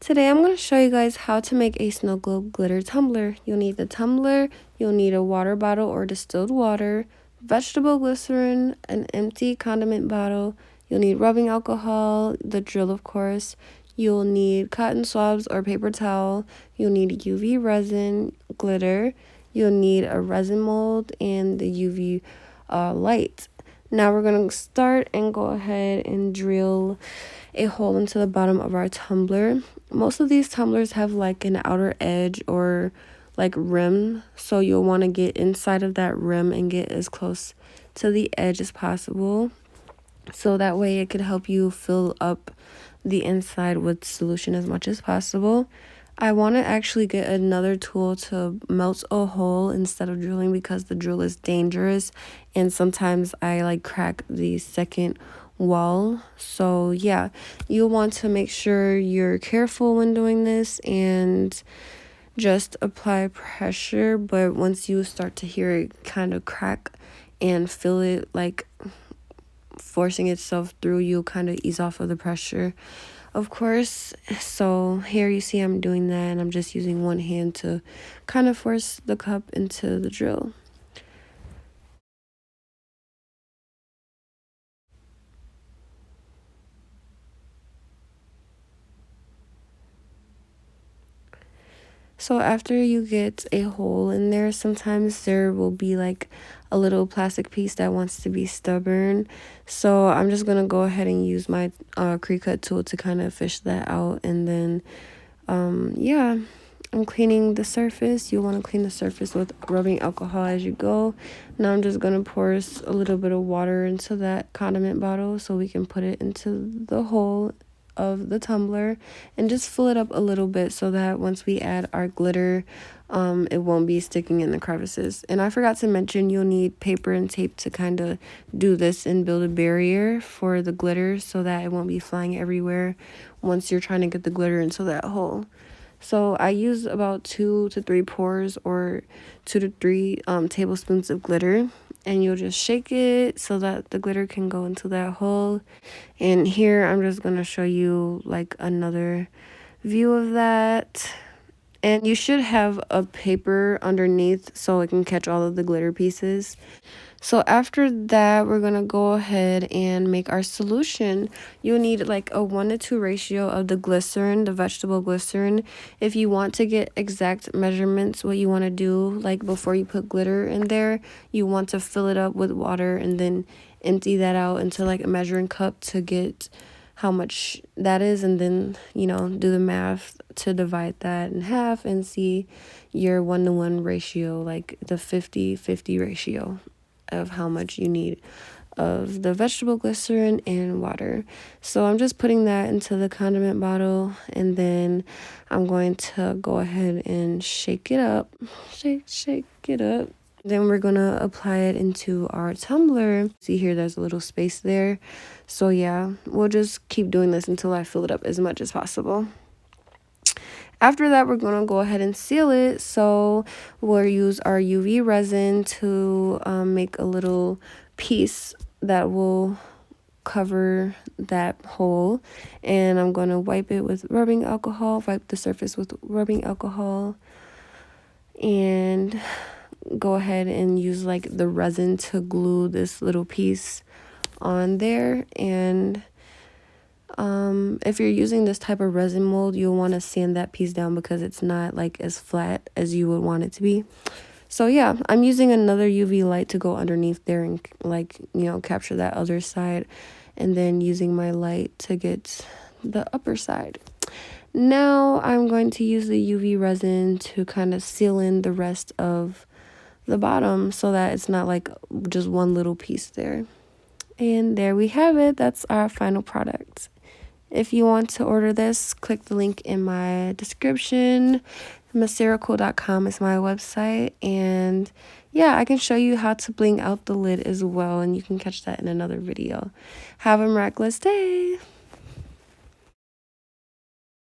Today I'm going to show you guys how to make a snow globe glitter tumbler. You'll need the tumbler, you'll need a water bottle or distilled water, vegetable glycerin, an empty condiment bottle, you'll need rubbing alcohol, the drill of course, you'll need cotton swabs or paper towel, you'll need UV resin, glitter, you'll need a resin mold, and the UV light. Now we're going to start and go ahead and drill a hole into the bottom of our tumbler. Most of these tumblers have like an outer edge or like rim, so you'll want to get inside of that rim and get as close to the edge as possible, so that way it could help you fill up the inside with solution as much as possible. I want to actually get another tool to melt a hole instead of drilling, because the drill is dangerous and sometimes I like crack the second wall. So yeah, you'll want to make sure you're careful when doing this and just apply pressure. But once you start to hear it kind of crack and feel it like forcing itself through, you'll kind of ease off of the pressure, of course. So here you see I'm doing that, and I'm just using one hand to kind of force the cup into the drill. So after you get a hole in there, sometimes there will be like a little plastic piece that wants to be stubborn. So I'm just going to go ahead and use my pre-cut tool to kind of fish that out. And then, yeah, I'm cleaning the surface. You'll want to clean the surface with rubbing alcohol as you go. Now I'm just going to pour a little bit of water into that condiment bottle so we can put it into the hole of the tumbler and just fill it up a little bit so that once we add our glitter, it won't be sticking in the crevices. And I forgot to mention, you'll need paper and tape to kind of do this and build a barrier for the glitter so that it won't be flying everywhere once you're trying to get the glitter into that hole. So I use about 2 to 3 pours or 2 to 3 tablespoons of glitter, and you'll just shake it so that the glitter can go into that hole. And here I'm just going to show you like another view of that. And you should have a paper underneath so it can catch all of the glitter pieces. So after that, we're going to go ahead and make our solution. You'll need like a 1:2 ratio of the glycerin, the vegetable glycerin. If you want to get exact measurements, what you want to do, like before you put glitter in there, you want to fill it up with water and then empty that out into like a measuring cup to get how much that is, and then, you know, do the math to divide that in half and see your 1:1 ratio, like the 50-50 ratio of how much you need of the vegetable glycerin and water. So I'm just putting that into the condiment bottle, and then I'm going to go ahead and shake it up. Shake it up. Then we're going to apply it into our tumbler. See here, there's a little space there. So yeah, we'll just keep doing this until I fill it up as much as possible. After that, we're going to go ahead and seal it. So we'll use our UV resin to make a little piece that will cover that hole. And I'm going to wipe it with rubbing alcohol, wipe the surface with rubbing alcohol, and go ahead and use like the resin to glue this little piece on there. And if you're using this type of resin mold, you'll want to sand that piece down because it's not like as flat as you would want it to be. So yeah, I'm using another UV light to go underneath there and like, you know, capture that other side, and then using my light to get the upper side. Now I'm going to use the UV resin to kind of seal in the rest of the bottom so that it's not like just one little piece there. And there we have it. That's our final product. If you want to order this, click the link in my description. Maceracool.com is my website. And yeah, I can show you how to bling out the lid as well, and you can catch that in another video. Have a miraculous day.